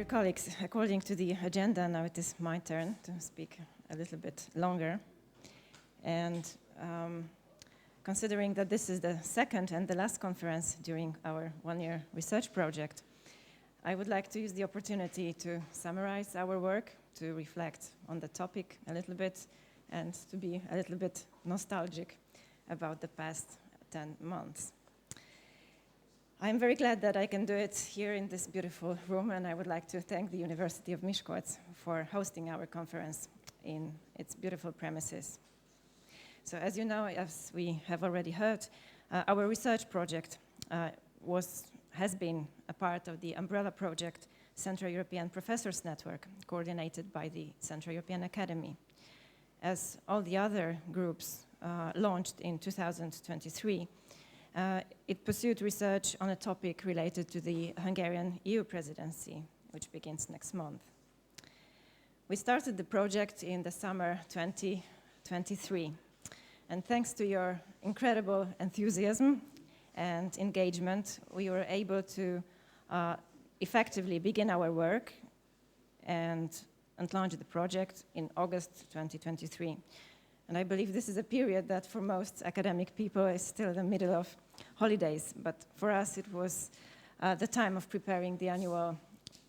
Dear colleagues, according to the agenda, now it is my turn to speak a little bit longer. And considering that this is the second and the last conference during our one-year research project, I would like to use the opportunity to summarize our work, to reflect on the topic a little bit, and to be a little bit nostalgic about the past 10 months. I'm very glad that I can do it here in this beautiful room, and I would like to thank the University of Miskolc for hosting our conference in its beautiful premises. So as you know, as we have already heard, our research project has been a part of the umbrella project Central European Professors Network, coordinated by the Central European Academy. As all the other groups launched in 2023, it pursued research on a topic related to the Hungarian EU presidency, which begins next month. We started the project in the summer 2023, and thanks to your incredible enthusiasm and engagement, we were able to effectively begin our work and launch the project in August 2023. And I believe this is a period that for most academic people is still the middle of holidays, but for us it was the time of preparing the annual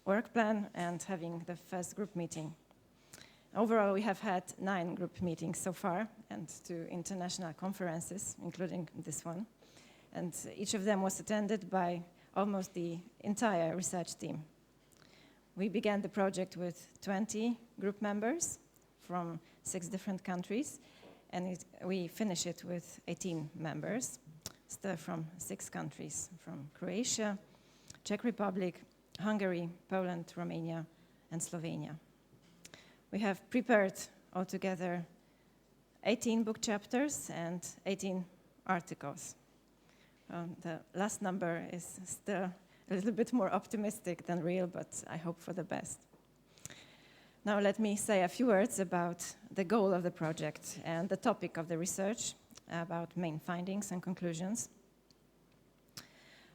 work plan and having the first group meeting. Overall, we have had 9 group meetings so far and 2 international conferences, including this one. And each of them was attended by almost the entire research team. We began the project with 20 group members from 6 different countries, and we finish it with 18 members, still from 6 countries, from Croatia, Czech Republic, Hungary, Poland, Romania, and Slovenia. We have prepared altogether 18 book chapters and 18 articles. The last number is still a little bit more optimistic than real, but I hope for the best. Now let me say a few words about the goal of the project and the topic of the research, about main findings and conclusions.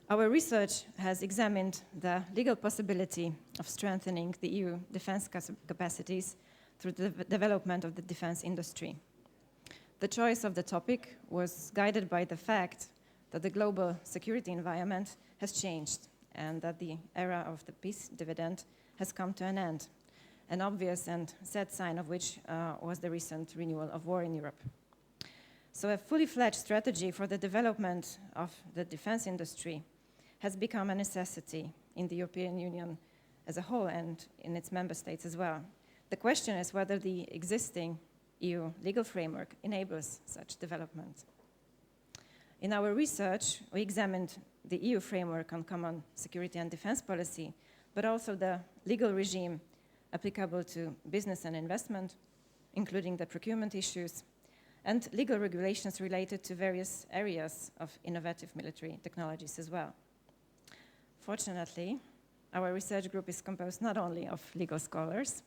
Our research has examined the legal possibility of strengthening the EU defense capacities through the development of the defense industry. The choice of the topic was guided by the fact that the global security environment has changed and that the era of the peace dividend has come to an end. An obvious and sad sign of which was the recent renewal of war in Europe. So a fully fledged strategy for the development of the defense industry has become a necessity in the European Union as a whole and in its member states as well. The question is whether the existing EU legal framework enables such development. In our research, we examined the EU framework on common security and defense policy, but also the legal regime applicable to business and investment, including the procurement issues, and legal regulations related to various areas of innovative military technologies as well. Fortunately, our research group is composed not only of legal scholars,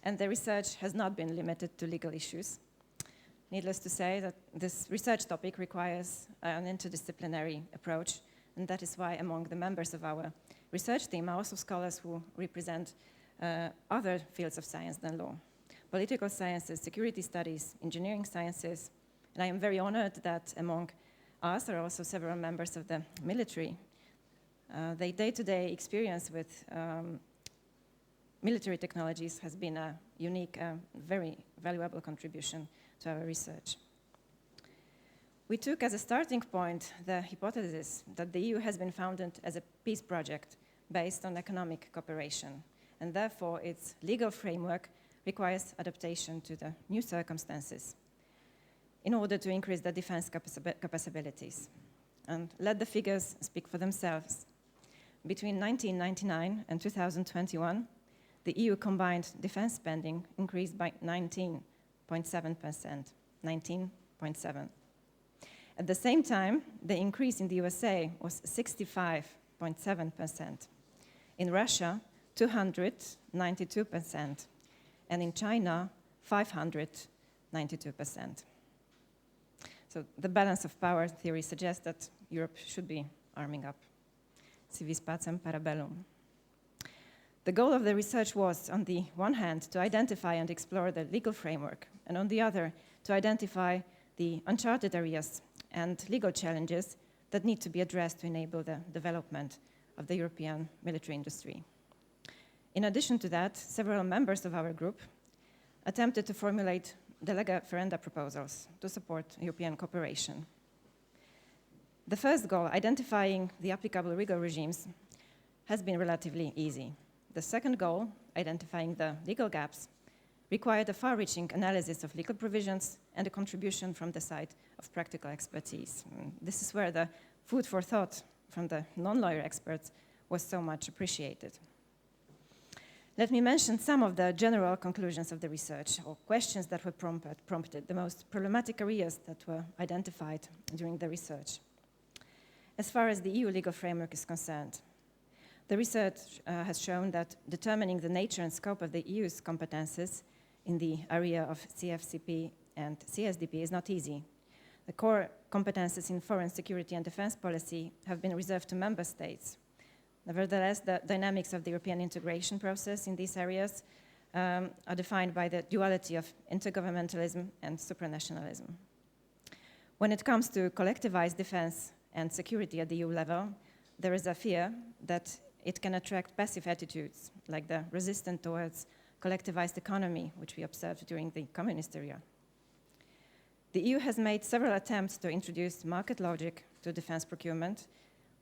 and the research has not been limited to legal issues. Needless to say that this research topic requires an interdisciplinary approach, and that is why among the members of our research team are also scholars who represent other fields of science than law. Political sciences, security studies, engineering sciences, and I am very honored that among us are also several members of the military. Their day-to-day experience with military technologies has been a unique, very valuable contribution to our research. We took as a starting point the hypothesis that the EU has been founded as a peace project based on economic cooperation, and therefore its legal framework requires adaptation to the new circumstances in order to increase the defense capabilities. And let the figures speak for themselves. Between 1999 and 2021, the EU combined defense spending increased by 19.7%, 19.7%. At the same time, the increase in the USA was 65.7%. In Russia, 292%, and in China, 592%. So the balance of power theory suggests that Europe should be arming up. Si vis pacem para bellum. The goal of the research was, on the one hand, to identify and explore the legal framework, and on the other, to identify the uncharted areas and legal challenges that need to be addressed to enable the development of the European military industry. In addition to that, several members of our group attempted to formulate de lege ferenda proposals to support European cooperation. The first goal, identifying the applicable legal regimes, has been relatively easy. The second goal, identifying the legal gaps, required a far-reaching analysis of legal provisions and a contribution from the side of practical expertise. This is where the food for thought from the non-lawyer experts was so much appreciated. Let me mention some of the general conclusions of the research, or questions that were prompted, the most problematic areas that were identified during the research. As far as the EU legal framework is concerned, the research has shown that determining the nature and scope of the EU's competences in the area of CFCP and CSDP is not easy. The core competences in foreign security and defense policy have been reserved to member states. Nevertheless, the dynamics of the European integration process in these areas are defined by the duality of intergovernmentalism and supranationalism. When it comes to collectivized defense and security at the EU level, there is a fear that it can attract passive attitudes, like the resistance towards collectivized economy, which we observed during the communist era. The EU has made several attempts to introduce market logic to defense procurement,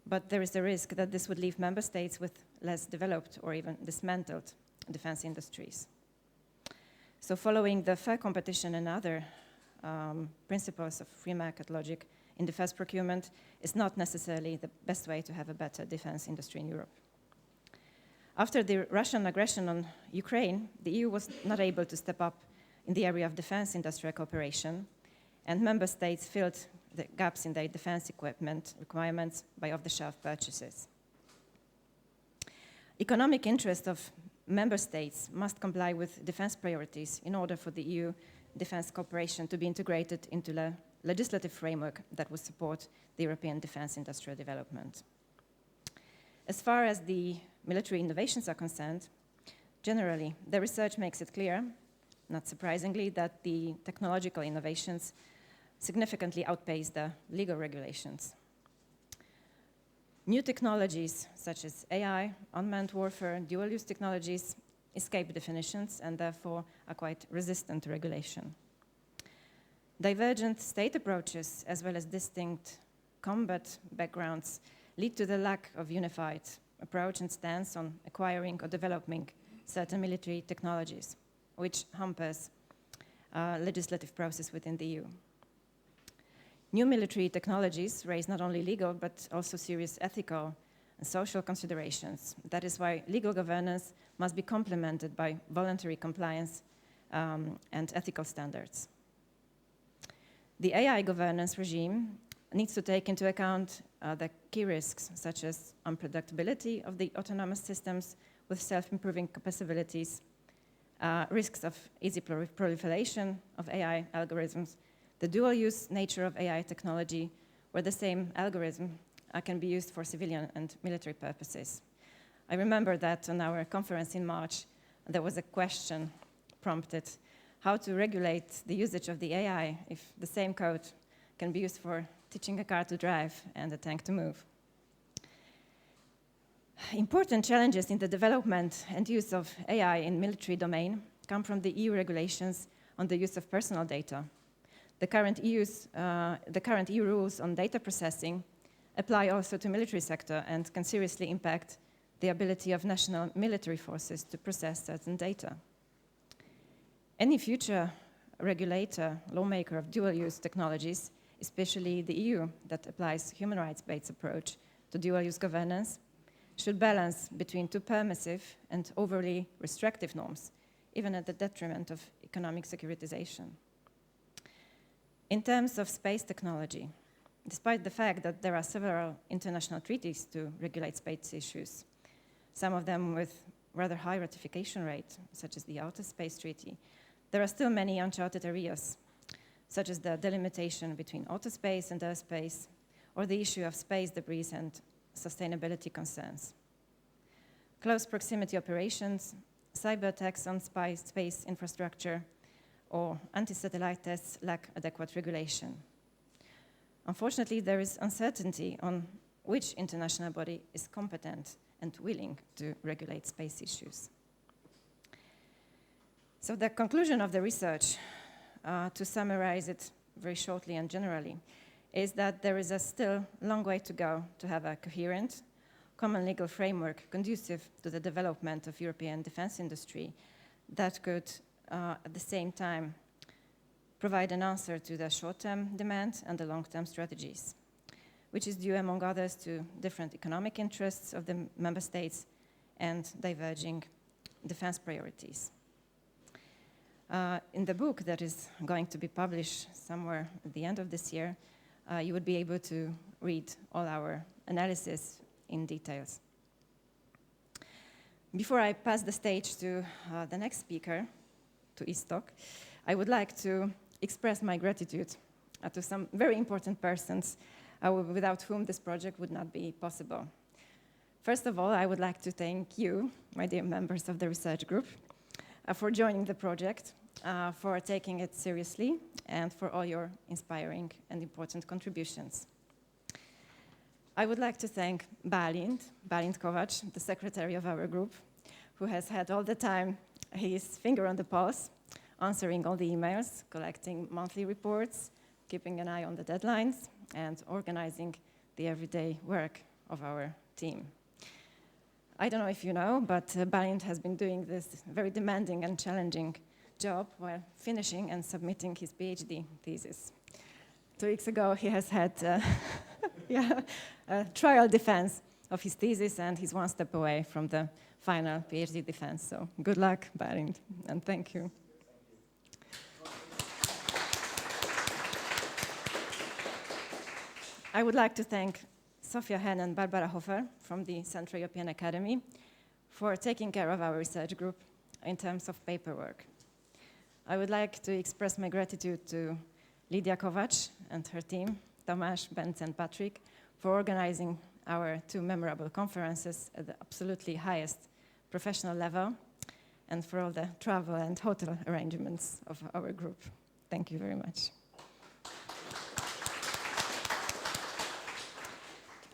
but there is a risk that this would leave member states with less developed or even dismantled defense industries. So following the fair competition and other principles of free market logic in defense procurement is not necessarily the best way to have a better defense industry in Europe. After the Russian aggression on Ukraine, the EU was not able to step up in the area of defense industrial cooperation, and member states filled the gaps in their defense equipment requirements by off-the-shelf purchases. Economic interest of member states must comply with defense priorities in order for the EU defense cooperation to be integrated into the legislative framework that will support the European defense industrial development. As far as the military innovations are concerned, generally, the research makes it clear, not surprisingly, that the technological innovations significantly outpace the legal regulations. New technologies such as AI, unmanned warfare, dual-use technologies escape definitions and therefore are quite resistant to regulation. Divergent state approaches as well as distinct combat backgrounds lead to the lack of unified approach and stance on acquiring or developing certain military technologies, which hampers legislative process within the EU. New military technologies raise not only legal but also serious ethical and social considerations. That is why legal governance must be complemented by voluntary compliance and ethical standards. The AI governance regime needs to take into account the key risks, such as unpredictability of the autonomous systems with self-improving capabilities, risks of easy proliferation of AI algorithms, the dual-use nature of AI technology, where the same algorithm can be used for civilian and military purposes. I remember that on our conference in March, there was a question prompted how to regulate the usage of the AI if the same code can be used for teaching a car to drive and a tank to move. Important challenges in the development and use of AI in military domain come from the EU regulations on the use of personal data. The current EU rules on data processing apply also to military sector and can seriously impact the ability of national military forces to process certain data. Any future regulator, lawmaker of dual-use technologies, especially the EU that applies human rights-based approach to dual-use governance, should balance between too permissive and overly restrictive norms, even at the detriment of economic securitization. In terms of space technology, despite the fact that there are several international treaties to regulate space issues, some of them with rather high ratification rate, such as the Outer Space Treaty, there are still many uncharted areas, such as the delimitation between outer space and airspace, or the issue of space debris and sustainability concerns. close proximity operations, cyber attacks on space infrastructure, or anti-satellite tests lack adequate regulation. Unfortunately, there is uncertainty on which international body is competent and willing to regulate space issues. So the conclusion of the research, to summarize it very shortly and generally, is that there is a still long way to go to have a coherent, common legal framework conducive to the development of European defense industry that could, at the same time, provide an answer to the short-term demand and the long-term strategies, which is due, among others, to different economic interests of the member states and diverging defense priorities. In the book that is going to be published somewhere at the end of this year, you would be able to read all our analysis in details. Before I pass the stage to the next speaker, to Istok, I would like to express my gratitude to some very important persons without whom this project would not be possible. First of all, I would like to thank you, my dear members of the research group, for joining the project, for taking it seriously, and for all your inspiring and important contributions. I would like to thank Balint Kovacs, the secretary of our group, who has had all the time his finger on the pulse, answering all the emails, collecting monthly reports, keeping an eye on the deadlines, and organizing the everyday work of our team. I don't know if you know, but Balint has been doing this very demanding and challenging job while finishing and submitting his PhD thesis. 2 weeks ago, he has had a trial defense of his thesis, and he's one step away from the final PhD defense. So good luck, Balint, and thank you. I would like to thank Sofia Henn and Barbara Hofer from the Central European Academy for taking care of our research group in terms of paperwork. I would like to express my gratitude to Lidia Kovacs and her team, Tomasz, Bence, and Patrick, for organizing our 2 memorable conferences at the absolutely highest professional level, and for all the travel and hotel arrangements of our group. Thank you very much.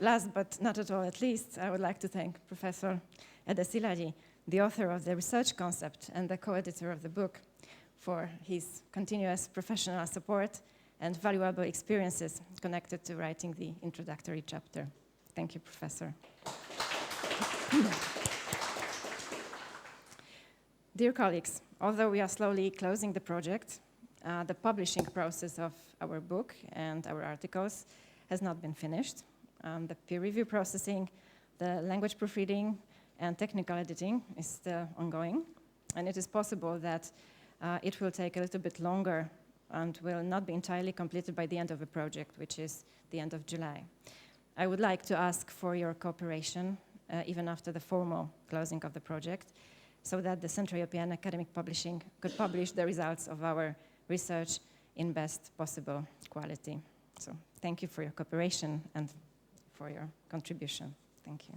Last but not at all at least, I would like to thank Professor Ede Szilágyi, the author of the research concept and the co-editor of the book, for his continuous professional support and valuable experiences connected to writing the introductory chapter. Thank you, Professor. Dear colleagues, although we are slowly closing the project, the publishing process of our book and our articles has not been finished. The peer review processing, the language proofreading, and technical editing is still ongoing, and it is possible that it will take a little bit longer and will not be entirely completed by the end of the project, which is the end of July. I would like to ask for your cooperation, even after the formal closing of the project, so that the Central European Academic Publishing could publish the results of our research in best possible quality. So thank you for your cooperation and for your contribution. Thank you.